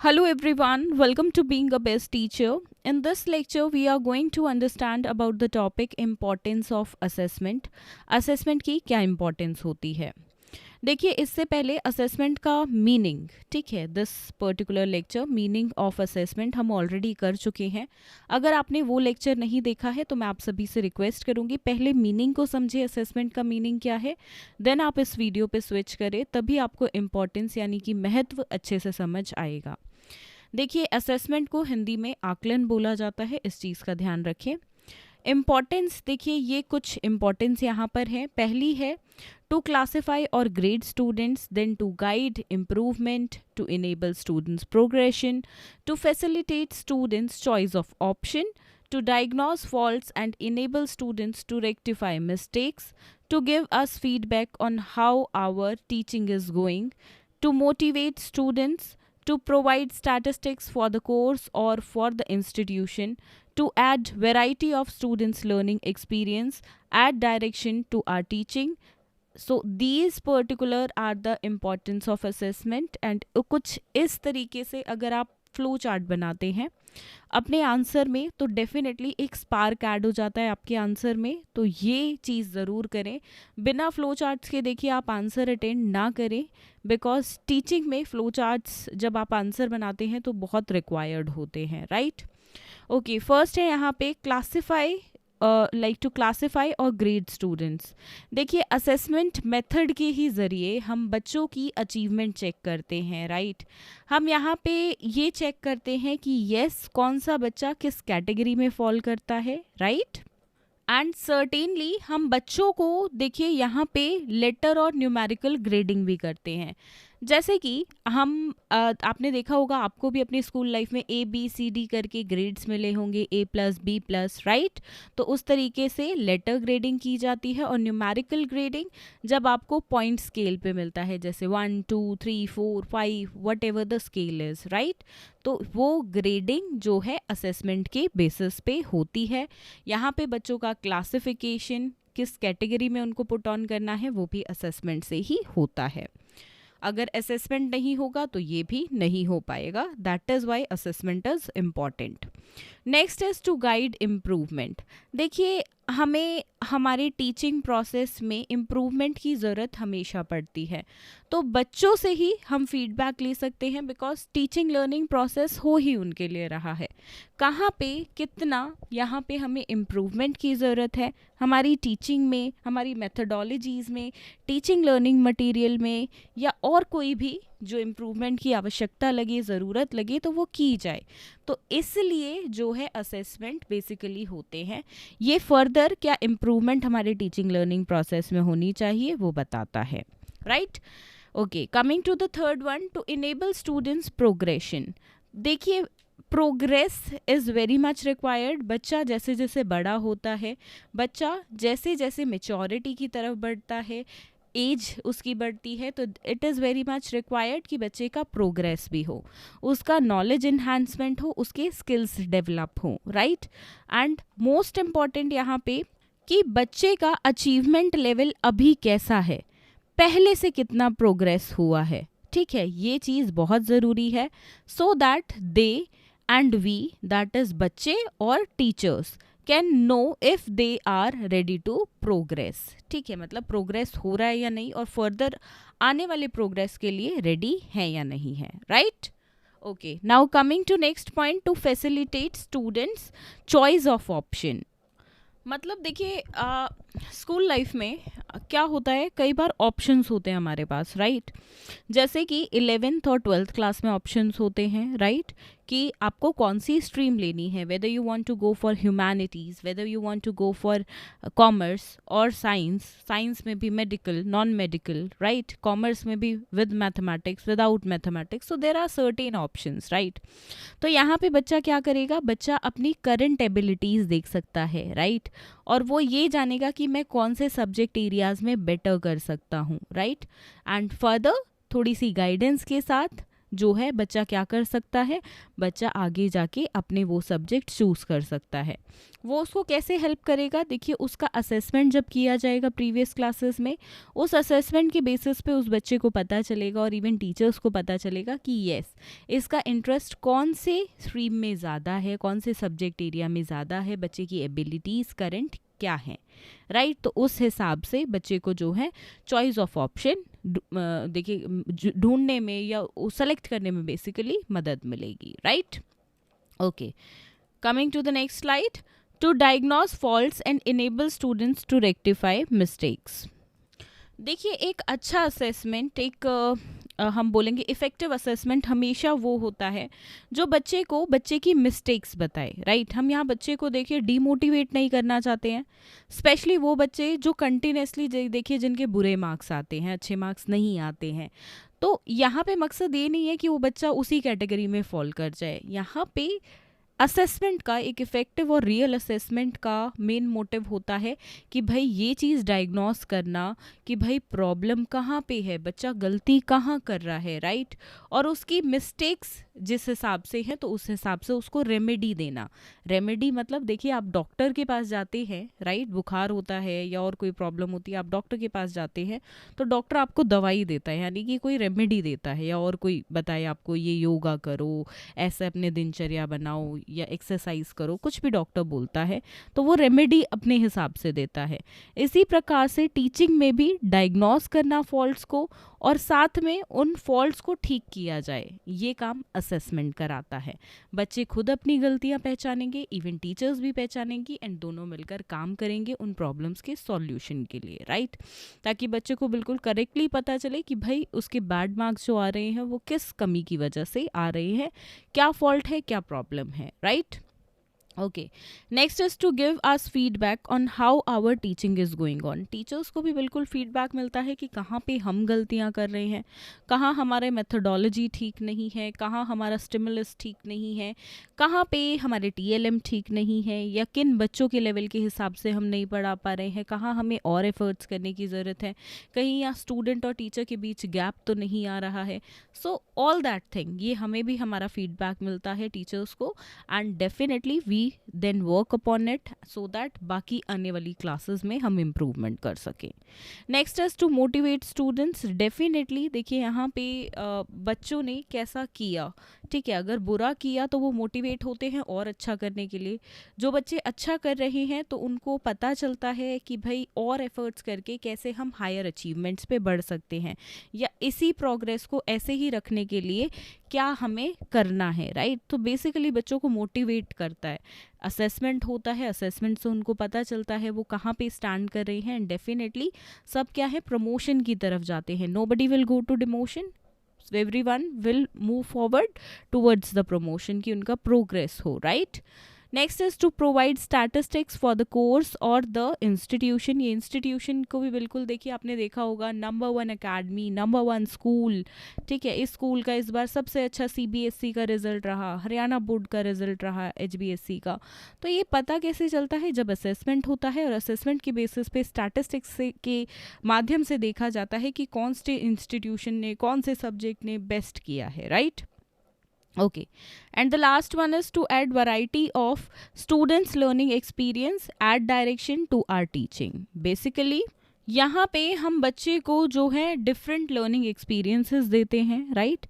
Hello everyone, welcome to Being a Best Teacher. In this lecture, we are going to understand about the topic importance of assessment. Assessment की क्या importance होती है? देखिए इससे पहले assessment का meaning, ठीक है, this particular lecture meaning of assessment हम ऑलरेडी कर चुके हैं. अगर आपने वो लेक्चर नहीं देखा है तो मैं आप सभी से रिक्वेस्ट करूँगी पहले मीनिंग को समझे, असेसमेंट का मीनिंग क्या है, देन आप इस वीडियो पे स्विच करें, तभी आपको इम्पोर्टेंस यानी कि महत्व अच्छे से समझ आएगा. देखिए असेसमेंट को हिंदी में आकलन बोला जाता है, इस चीज़ का ध्यान रखें. इम्पॉर्टेंस, देखिए ये कुछ इम्पॉर्टेंस यहाँ पर है. पहली है टू क्लासीफाई और grade students, then to guide improvement, to enable students progression, to facilitate students choice of option, to diagnose faults and enable students to rectify mistakes, to give us feedback on how our teaching is going, to motivate students, to provide statistics for the course or for the institution, to add variety of students' learning experience, add direction to our teaching. So these particular are the importance of assessment. And कुछ इस तरीके से अगर आप flow chart बनाते हैं अपने answer में तो डेफिनेटली एक स्पार्क ऐड हो जाता है आपके आंसर में. तो ये चीज़ ज़रूर करें. बिना फ्लो चार्ट्स के देखिए आप आंसर अटेंड ना करें, बिकॉज टीचिंग में फ्लो चार्ट्स जब आप आंसर बनाते हैं तो बहुत रिक्वायर्ड होते हैं, राइट. ओके, फर्स्ट है यहाँ पे क्लासीफाई, लाइक टू क्लासीफाई और ग्रेड स्टूडेंट्स. देखिए असेसमेंट मेथड के ही ज़रिए हम बच्चों की अचीवमेंट चेक करते हैं, राइट. हम यहाँ पे ये चेक करते हैं कि यस कौन सा बच्चा किस कैटेगरी में फॉल करता है, राइट. एंड सर्टेनली हम बच्चों को देखिए यहाँ पे लेटर और न्यूमेरिकल ग्रेडिंग भी करते हैं. जैसे कि हम आपने देखा होगा, आपको भी अपनी स्कूल लाइफ में ABCD करके ग्रेड्स मिले होंगे, A+B+, राइट. तो उस तरीके से लेटर ग्रेडिंग की जाती है. और न्यूमेरिकल ग्रेडिंग जब आपको पॉइंट स्केल पे मिलता है, जैसे 1 2 3 4 5 what ever the scale is, right. तो वो ग्रेडिंग जो है असेसमेंट के बेसिस पे होती है. यहाँ पे बच्चों का क्लासिफिकेशन, किस कैटेगरी में उनको पुट ऑन करना है, वो भी असेसमेंट से ही होता है. अगर असेसमेंट नहीं होगा तो ये भी नहीं हो पाएगा. That is why assessment is important. Next is to guide improvement. देखिए हमें हमारे टीचिंग प्रोसेस में इम्प्रूवमेंट की ज़रूरत हमेशा पड़ती है. तो बच्चों से ही हम फीडबैक ले सकते हैं, बिकॉज टीचिंग लर्निंग प्रोसेस हो ही उनके लिए रहा है. कहाँ पे कितना यहाँ पे हमें इम्प्रूवमेंट की ज़रूरत है हमारी टीचिंग में, हमारी मेथडोलॉजीज़ में, टीचिंग लर्निंग मटेरियल में, या और कोई भी जो इम्प्रूवमेंट की आवश्यकता लगे, ज़रूरत लगे तो वो की जाए. तो इसलिए जो है असेसमेंट बेसिकली होते हैं. ये फर्दर क्या इम्प्रूवमेंट हमारे टीचिंग लर्निंग प्रोसेस में होनी चाहिए वो बताता है, right. Okay, coming to the third one, to enable students progression. देखिए progress is very much required. बच्चा जैसे जैसे बड़ा होता है, बच्चा जैसे जैसे मेच्योरिटी की तरफ बढ़ता है, एज उसकी बढ़ती है, तो it is very much required कि बच्चे का प्रोग्रेस भी हो, उसका नॉलेज इन्हांसमेंट हो, उसके स्किल्स डेवलप हो, राइट. एंड मोस्ट इम्पॉर्टेंट यहाँ पे कि बच्चे का अचीवमेंट लेवल अभी कैसा है, पहले से कितना प्रोग्रेस हुआ है, ठीक है. ये चीज़ बहुत ज़रूरी है, so that they and we, that is बच्चे और teachers, can know if they are ready to progress. ठीक है, मतलब प्रोग्रेस हो रहा है या नहीं, और फर्दर आने वाले प्रोग्रेस के लिए रेडी है या नहीं है, right. Okay, now coming to next point, to facilitate students choice of option. मतलब देखिए स्कूल लाइफ में क्या होता है, कई बार ऑप्शंस होते हैं हमारे पास, राइट. जैसे कि 11th और 12th क्लास में ऑप्शंस होते हैं, राइट, कि आपको कौन सी स्ट्रीम लेनी है, whether you want to go for humanities, whether you want to go for commerce और साइंस. साइंस में भी medical, non medical, right. Commerce में भी with mathematics, without mathematics. So there are certain options, right. तो यहाँ पे बच्चा क्या करेगा, बच्चा अपनी करंट एबिलिटीज़ देख सकता है, राइट. और वो ये जानेगा कि मैं कौन से सब्जेक्ट एरियाज़ में बेटर कर सकता हूँ, राइट. एंड फर्दर थोड़ी सी गाइडेंस के साथ जो है बच्चा क्या कर सकता है, बच्चा आगे जाके अपने वो सब्जेक्ट चूज़ कर सकता है। वो उसको कैसे हेल्प करेगा, देखिए उसका असेसमेंट जब किया जाएगा प्रीवियस क्लासेस में, उस असेसमेंट के बेसिस पे उस बच्चे को पता चलेगा और इवन टीचर्स को पता चलेगा कि येस इसका इंटरेस्ट कौन से स्ट्रीम में ज़्यादा है, कौन से सब्जेक्ट एरिया में ज़्यादा है, बच्चे की एबिलिटीज़ करंट क्या हैं, राइट। तो उस हिसाब से बच्चे को जो है चॉइस ऑफ ऑप्शन देखिए ढूंढने में या सेलेक्ट करने में बेसिकली मदद मिलेगी, right. Okay, coming to the next slide, to diagnose faults and enable students to rectify mistakes. देखिए एक अच्छा असेसमेंट, एक हम बोलेंगे इफ़ेक्टिव असेसमेंट हमेशा वो होता है जो बच्चे की मिस्टेक्स बताए, राइट। हम यहाँ बच्चे को देखिए डीमोटिवेट नहीं करना चाहते हैं, स्पेशली वो बच्चे जो कंटिन्यूसली देखिए जिनके बुरे मार्क्स आते हैं, अच्छे मार्क्स नहीं आते हैं। तो यहाँ पे मकसद ये नहीं है कि वो बच्चा उसी कैटेगरी में फॉल कर जाए। यहाँ पे असेसमेंट का, एक इफ़ेक्टिव और रियल असेसमेंट का मेन मोटिव होता है कि भाई ये चीज़ डायग्नोस करना कि भाई प्रॉब्लम कहाँ पे है, बच्चा गलती कहाँ कर रहा है, राइट। और उसकी मिस्टेक्स जिस हिसाब से है तो उस हिसाब से उसको रेमेडी देना। रेमेडी मतलब देखिए आप डॉक्टर के पास जाते हैं, राइट, बुखार होता है या और कोई प्रॉब्लम होती है, आप डॉक्टर के पास जाते हैं तो डॉक्टर आपको दवाई देता है, यानी कि कोई रेमेडी देता है, या और कोई बताए आपको ये योगा करो, ऐसे अपने दिनचर्या बनाओ या एक्सरसाइज करो, कुछ भी डॉक्टर बोलता है तो वो रेमेडी अपने हिसाब से देता है। इसी प्रकार से टीचिंग में भी डायग्नोस करना फॉल्ट्स को और साथ में उन फॉल्ट्स को ठीक किया जाए, ये काम असेसमेंट कराता है। बच्चे खुद अपनी गलतियां पहचानेंगे, इवन टीचर्स भी पहचानेंगी एंड दोनों मिलकर काम करेंगे उन प्रॉब्लम्स के सॉल्यूशन के लिए, राइट। ताकि बच्चे को बिल्कुल करेक्टली पता चले कि भाई उसके बैड मार्क्स जो आ रहे हैं वो किस कमी की वजह से आ रहे हैं, क्या फॉल्ट है, क्या प्रॉब्लम है, right. Okay, next is to give us feedback on how our teaching is going on. Teachers को भी बिल्कुल फीडबैक मिलता है कि कहाँ पे हम गलतियाँ कर रहे हैं, कहाँ हमारे मेथोडोलॉजी ठीक नहीं है, कहाँ हमारा स्टिमुलस ठीक नहीं है, कहाँ पे हमारे TLM ठीक नहीं है, या किन बच्चों के लेवल के हिसाब से हम नहीं पढ़ा पा रहे हैं, कहाँ हमें और एफर्ट्स करने की ज़रूरत है, कहीं यहाँ स्टूडेंट और टीचर के बीच गैप तो नहीं आ रहा है। सो ऑल दैट थिंग, ये हमें भी हमारा फीडबैक मिलता है टीचर्स को, and definitely we then work upon it so that बाकी आने वाली क्लासेस में हम इम्प्रूवमेंट कर सकें। Next is to motivate students. Definitely देखिए यहाँ पे बच्चों ने कैसा किया, ठीक है, अगर बुरा किया तो वो मोटिवेट होते हैं और अच्छा करने के लिए। जो बच्चे अच्छा कर रहे हैं तो उनको पता चलता है कि भाई और एफर्ट्स करके कैसे हम हायर अचीवमेंट्स पे बढ़ सकते हैं, या इसी प्रोग्रेस को ऐसे ही रखने के लिए क्या हमें करना है, राइट। तो बेसिकली बच्चों को मोटिवेट करता है। असेसमेंट होता है, असेसमेंट से उनको पता चलता है वो कहाँ पे स्टैंड कर रहे हैं, एंड डेफिनेटली सब क्या है, प्रमोशन की तरफ जाते हैं। Nobody will go to demotion, everyone will move forward towards the promotion कि उनका progress हो, right। Next is to provide statistics for the course और द इंस्टीट्यूशन। ये इंस्टीट्यूशन को भी बिल्कुल देखिए आपने देखा होगा, नंबर 1 अकेडमी, नंबर 1 स्कूल, ठीक है। इस स्कूल का इस बार सबसे अच्छा CBSE का रिजल्ट रहा, हरियाणा बोर्ड का रिजल्ट रहा, HBSE का। तो ये पता कैसे चलता है, जब असेसमेंट होता है और असेसमेंट के बेसिस पे स्टैटिस्टिक्स के माध्यम से देखा जाता है कि कौन से इंस्टीट्यूशन ने, कौन से सब्जेक्ट ने बेस्ट किया है, right. Okay, and the last one is to add variety of students learning experience, add direction to our teaching. Basically यहाँ पे हम बच्चे को जो है डिफरेंट लर्निंग एक्सपीरियंसेस देते हैं, राइट,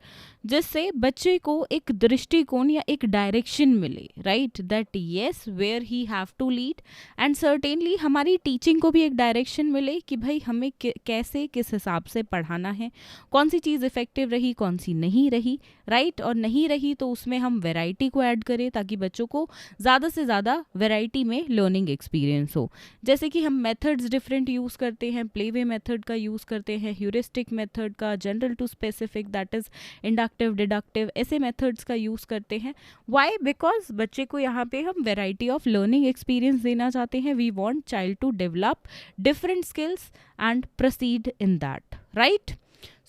जिससे बच्चे को एक दृष्टिकोण या एक डायरेक्शन मिले, right, that yes where he have to lead, and certainly हमारी टीचिंग को भी एक डायरेक्शन मिले कि भाई हमें कैसे, किस हिसाब से पढ़ाना है, कौन सी चीज़ इफेक्टिव रही, कौन सी नहीं रही, राइट। और नहीं रही तो उसमें हम वैरायटी को ऐड करें ताकि बच्चों को ज़्यादा से ज़्यादा वैरायटी में लर्निंग एक्सपीरियंस हो। जैसे कि हम मेथड्स डिफरेंट यूज़ करते हैं, प्ले वे मेथड का यूज़ करते हैं, ह्यूरिस्टिक मेथड का, general to specific, that is inductive, deductive, ऐसे मेथड्स का यूज़ करते हैं। वाई? बिकॉज बच्चे को यहाँ पे हम वेराइटी ऑफ लर्निंग एक्सपीरियंस देना चाहते हैं। We want child to develop different skills and proceed in that, right.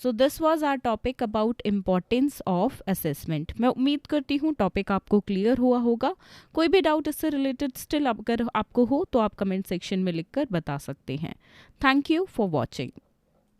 So this was our topic about importance of assessment. मैं उम्मीद करती हूँ टॉपिक आपको क्लियर हुआ होगा। कोई भी डाउट इससे रिलेटेड स्टिल अगर आपको हो तो आप कमेंट सेक्शन में लिखकर बता सकते हैं। Thank you for watching.